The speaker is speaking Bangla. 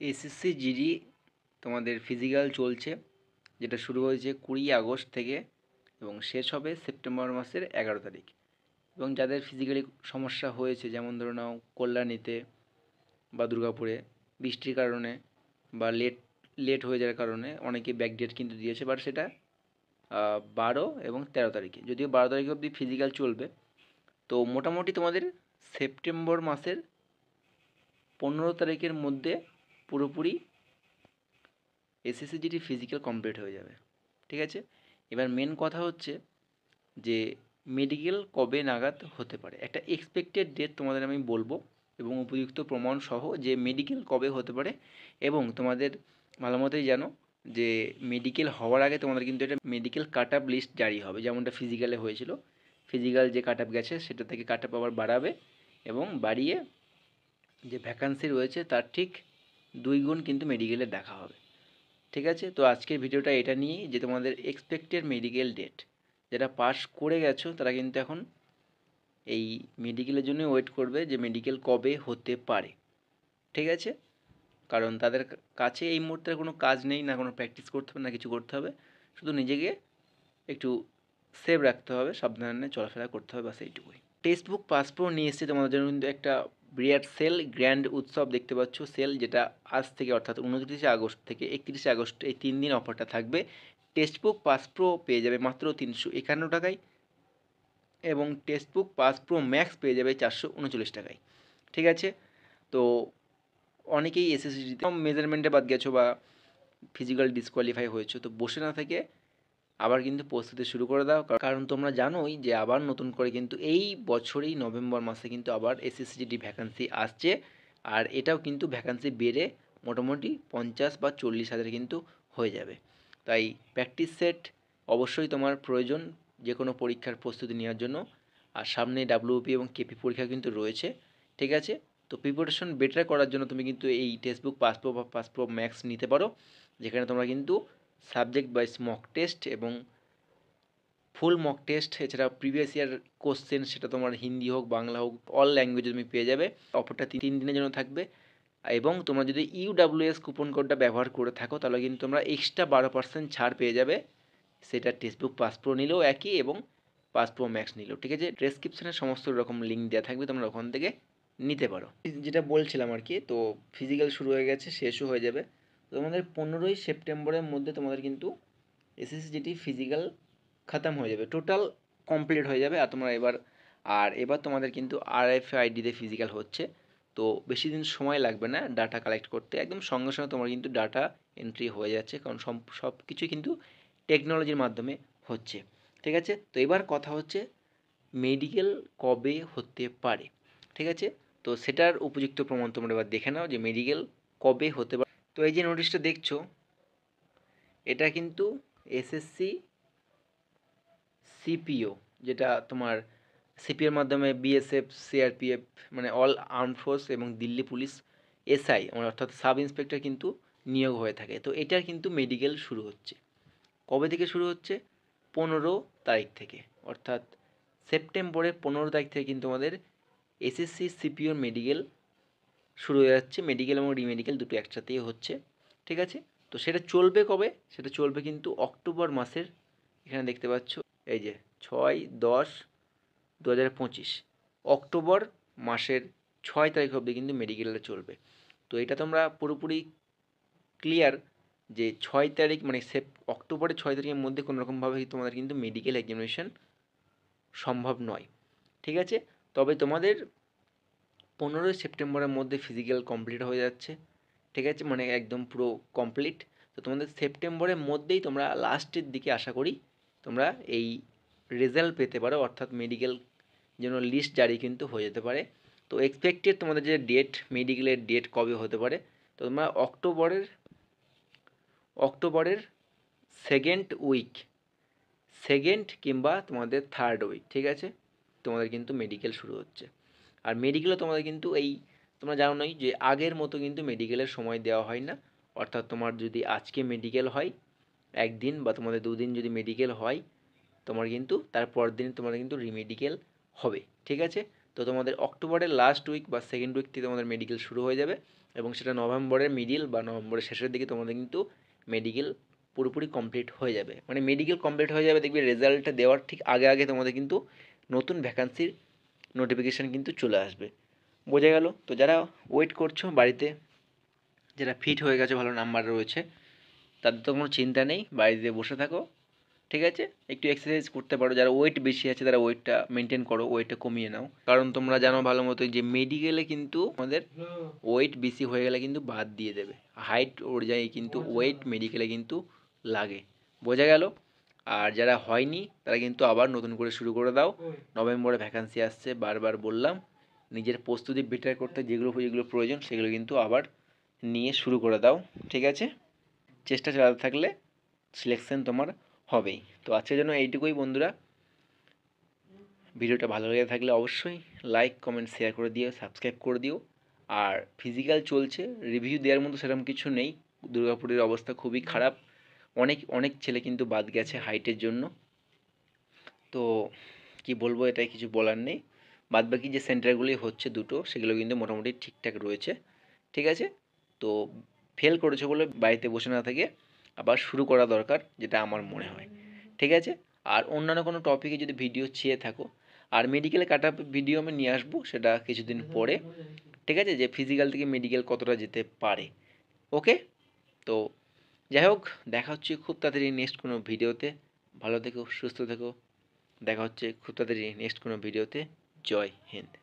এসএসসি জিডি তোমাদের ফিজিক্যাল চলছে, যেটা শুরু হয়েছে 20 আগস্ট থেকে এবং শেষ হবে সেপ্টেম্বর মাসের 11 তারিখ। এবং যাদের ফিজিক্যালি সমস্যা হয়েছে, যেমন ধরে নাও কল্যাণীতে বা দুর্গাপুরে বৃষ্টির কারণে বা লেট হয়ে যাওয়ার কারণে অনেকে ব্যাক ডেট কিন্তু দিয়েছে, বাট সেটা 12 এবং 13 তারিখে, যদিও 12 তারিখ অবধি ফিজিক্যাল চলবে। তো মোটামুটি তোমাদের সেপ্টেম্বর মাসের 15 তারিখের মধ্যে পুরোপুরি এসএসসি জিডি ফিজিক্যাল কমপ্লিট হয়ে যাবে। ঠিক আছে, এবার মেন কথা হচ্ছে যে মেডিকেল কবে নাগাদ হতে পারে। একটা এক্সপেক্টেড ডেট তোমাদের আমি বলবো এবং উপযুক্ত প্রমাণ সহ যে মেডিকেল কবে হতে পারে। এবং তোমাদের ভালো মতোই জানো যে মেডিকেল হওয়ার আগে তোমাদের কিন্তু একটা মেডিকেল কাট আপ লিস্ট জারি হবে, যেমনটা ফিজিক্যালে হয়েছিল। ফিজিক্যাল যে কাট আপ গেছে সেটা থেকে কাট আপ আবার বাড়াবে এবং বাড়িয়ে যে ভ্যাকান্সি রয়েছে তার ঠিক 2 গুণ কিন্তু মেডিকেলে দেখা হবে। ঠিক আছে, তো আজকের ভিডিওটা এটা নিয়েই যে তোমাদের এক্সপেক্টেড মেডিকেল ডেট, যারা পাস করে গেছো তারা কিন্তু এখন এই মেডিকেলের জন্য ওয়েট করবে যে মেডিকেল কবে হতে পারে। ঠিক আছে, কারণ তাদের কাছে এই মুহূর্তে কোনো কাজ নেই, না কোনো প্র্যাকটিস করতে হবে, না কিছু করতে হবে, শুধু নিজেকে একটু সেভ রাখতে হবে, সাবধানে চলাফেরা করতে হবে, বাস এইটুকুই। টেক্সট বুক পাসপোর্ট নিয়ে এসেছে তোমাদের জন্য কিন্তু একটা বিরাট সেল, গ্র্যান্ড উৎসব দেখতে পাচ্ছ। সেল যেটা আজ থেকে অর্থাৎ 29 আগস্ট থেকে 31 আগস্ট এই 3 দিন অফারটা থাকবে। টেক্সট বুক পাস প্রো পেয়ে যাবে মাত্র 351 টাকায় এবং text book pass pro max পেয়ে যাবে 439 টাকায়। ঠিক আছে, তো অনেকেই এসএসসিতে মেজারমেন্টে বাদ গেছো বা ফিজিক্যাল ডিসকোয়ালিফাই হয়েছো, তো বসে না থেকে আবার কিন্তু প্রস্তুতি শুরু করে দাও, কারণ তোমরা জানোই যে আবার নতুন করে কিন্তু এই বছরেই নভেম্বর মাসে কিন্তু আবার এসএসসিজিডি ভ্যাকান্সি আসছে। আর এটাও কিন্তু ভ্যাকান্সি বেড়ে মোটামুটি 50 বা 40 হাজার কিন্তু হয়ে যাবে। তাই প্র্যাকটিস সেট অবশ্যই তোমার প্রয়োজন যে কোনো পরীক্ষার প্রস্তুতি নেওয়ার জন্য। আর সামনে ডাব্লিউপি এবং কেপি পরীক্ষা কিন্তু রয়েছে। ঠিক আছে, তো প্রিপারেশন বেটার করার জন্য তুমি কিন্তু এই টেক্সট বুক পাস প্রো বা পাস প্রো ম্যাক্স নিতে পারো, যেখানে তোমরা কিন্তু সাবজেক্ট ওয়াইজ মক টেস্ট এবং ফুল মক টেস্ট, এছাড়া প্রিভিয়াস ইয়ার কোশ্চেন, সেটা তোমার হিন্দি হোক বাংলা হোক অল ল্যাঙ্গুয়েজে তুমি পেয়ে যাবে। অফারটা 3 দিনের জন্য থাকবে এবং তোমরা যদি ইউডাব্লিউএস কুপন কোডটা ব্যবহার করে থাকো তাহলে কিন্তু তোমরা এক্সট্রা 12% ছাড় পেয়ে যাবে, সেটা টেক্সট বুক পাস প্রো নিলেও একই এবং পাস প্রো ম্যাক্স নিলেও। ঠিক আছে, ডেসক্রিপশনে সমস্ত রকম লিঙ্ক দেওয়া থাকবে, তোমরা ওখান থেকে নিতে পারো। যেটা বলছিলাম আর কি, তো ফিজিক্যাল শুরু হয়ে গেছে, শেষও হয়ে যাবে। তোমাদের 15 সেপ্টেম্বরের মধ্যে তোমাদের কিন্তু এসএসসিজিটি ফিজিক্যাল খতম হয়ে যাবে, টোটাল কমপ্লিট হয়ে যাবে। আর এবার তোমাদের কিন্তু আরএফআইডিতে ফিজিক্যাল হচ্ছে, তো বেশি দিন সময় লাগবে না ডাটা কালেক্ট করতে, একদম সঙ্গে সঙ্গে তোমার কিন্তু ডাটা এন্ট্রি হয়ে যাচ্ছে, কারণ সব কিছুই কিন্তু টেকনোলজির মাধ্যমে হচ্ছে। ঠিক আছে, তো এবার কথা হচ্ছে মেডিকেল কবে হতে পারে। ঠিক আছে, তো সেটার উপযুক্ত প্রমাণ তোমরা এবার দেখে নাও যে মেডিকেল কবে হতে পারে। তো এই যে নোটিশটা দেখছো, এটা কিন্তু এসএসসি সিপিও, যেটা তোমার সিপিওর মাধ্যমে বিএসএফ, সিআরপিএফ মানে অল আর্ম ফোর্স এবং দিল্লি পুলিশ এসআই অর্থাৎ সাব ইন্সপেক্টর কিন্তু নিয়োগ হয়ে থাকে। তো এটার কিন্তু মেডিকেল শুরু হচ্ছে কবে থেকে? শুরু হচ্ছে 15 তারিখ থেকে, অর্থাৎ সেপ্টেম্বরের 15 তারিখ থেকে কিন্তু আমাদের এসএসসি সিপিওর মেডিকেল শুরু হয়ে যাচ্ছে। মেডিকেল এবং রিমেডিকেল দুটো একসাথেই হচ্ছে। ঠিক আছে, তো সেটা চলবে কবে? সেটা চলবে কিন্তু অক্টোবর মাসের, এখানে দেখতে পাচ্ছ এই যে 6/10/2025 অক্টোবর মাসের 6 তারিখ অবধি কিন্তু মেডিকেলটা চলবে। তো এটা তোমরা পুরোপুরি ক্লিয়ার যে 6 তারিখ মানে অক্টোবরের 6 তারিখের মধ্যে কোনোরকমভাবেই তোমাদের কিন্তু মেডিকেল এক্সামিনেশন সম্ভব নয়। ঠিক আছে, তবে তোমাদের 15 সেপ্টেম্বরের মধ্যে ফিজিক্যাল কমপ্লিট হয়ে যাচ্ছে। ঠিক আছে, মানে একদম পুরো কমপ্লিট। তো তোমাদের সেপ্টেম্বরের মধ্যেই তোমরা লাস্টের দিকে আশা করি তোমরা এই রেজাল্ট পেতে পারো, অর্থাৎ মেডিকেল যেন লিস্ট জারি কিন্তু হয়ে যেতে পারে। তো এক্সপেক্টেড তোমাদের যে ডেট, মেডিকেলের ডেট কবে হতে পারে, তো তোমরা অক্টোবরের সেকেন্ড কিংবা তোমাদের থার্ড উইক, ঠিক আছে, তোমাদের কিন্তু মেডিকেল শুরু হচ্ছে। আর মেডিকেলও তোমাদের কিন্তু তোমরা জানো নাই যে আগের মতো কিন্তু মেডিকেলের সময় দেওয়া হয় না, অর্থাৎ তোমার যদি আজকে মেডিকেল হয় একদিন বা তোমাদের 2 দিন যদি মেডিকেল হয়, তোমার কিন্তু তারপর দিন তোমাদের কিন্তু রিমেডিকেল হবে। ঠিক আছে, তো তোমাদের অক্টোবরের লাস্ট উইক বা সেকেন্ড উইক থেকে তোমাদের মেডিকেল শুরু হয়ে যাবে এবং সেটা নভেম্বরের মিডিল বা নভেম্বরের শেষের দিকে তোমাদের কিন্তু মেডিকেল পুরোপুরি কমপ্লিট হয়ে যাবে। মানে মেডিকেল কমপ্লিট হয়ে যাবে, দেখবে রেজাল্টটা দেওয়ার ঠিক আগে আগে তোমাদের কিন্তু নতুন ভ্যাকান্সির নোটিফিকেশান কিন্তু চলে আসবে। বোঝা গেল? তো যারা ওয়েট করছো বাড়িতে, যারা ফিট হয়ে গেছে, ভালো নাম্বার রয়েছে, তাদের তো কোনো চিন্তা নেই, বাড়িতে বসে থাকো, ঠিক আছে? একটু এক্সারসাইজ করতে পারো, যারা ওয়েট বেশি আছে তারা ওয়েটটা মেনটেন করো, ওয়েটটা কমিয়ে নাও। কারণ তোমরা জানো ভালো মতো যে মেডিকেলে কিন্তু আমাদের ওয়েট বেশি হয়ে গেলে কিন্তু বাদ দিয়ে দেবে। হাইট অনুযায়ী কিন্তু ওয়েট মেডিকেলে কিন্তু লাগে। বোঝা গেল? আর যারা হয়নি তারা কিন্তু আবার নতুন করে শুরু করে দাও। নভেম্বরে ভ্যাকান্সি আসছে, বারবার বললাম। নিজের প্রস্তুতি বেটার করতে যেগুলো যেগুলো প্রয়োজন সেগুলো কিন্তু আবার নিয়ে শুরু করে দাও, ঠিক আছে? চেষ্টা চালাতে থাকলে সিলেকশন তোমার হবেই। তো আজকের জন্য এইটুকুই বন্ধুরা। ভিডিওটা ভালো লেগে থাকলে অবশ্যই লাইক কমেন্ট শেয়ার করে দিও, সাবস্ক্রাইব করে দিও। আর ফিজিক্যাল চলছে, রিভিউ দেওয়ার মতো সেরকম কিছু নেই। দুর্গাপুরের অবস্থা খুবই খারাপ, অনেক অনেক ছেলে কিন্তু বাদ গেছে হাইটের জন্য। তো কি বলবো, এটাই, কিছু বলার নেই। বাদবাকি যে সেন্টারগুলি হচ্ছে দুটো, সেগুলো কিন্তু মোটামুটি ঠিকঠাক রয়েছে, ঠিক আছে? তো ফেল করেছো বলে বাড়িতে বসে না থেকে আবার শুরু করা দরকার, যেটা আমার মনে হয়, ঠিক আছে? আর অন্যান্য কোনো টপিকে যদি ভিডিও চেয়ে থাকো, আর মেডিকেলে কাট আপ ভিডিও আমি নিয়ে আসবো সেটা কিছুদিন পরে, ঠিক আছে? যে ফিজিক্যাল থেকে মেডিকেল কতটা যেতে পারে। ওকে? তো যাই হোক, দেখা হচ্ছে খুব তাড়াতাড়ি নেক্সট কোনো ভিডিওতে। ভালো থেকো, সুস্থ থেকো। দেখা হচ্ছে খুব তাড়াতাড়ি নেক্সট কোনো ভিডিওতে। জয় হিন্দ।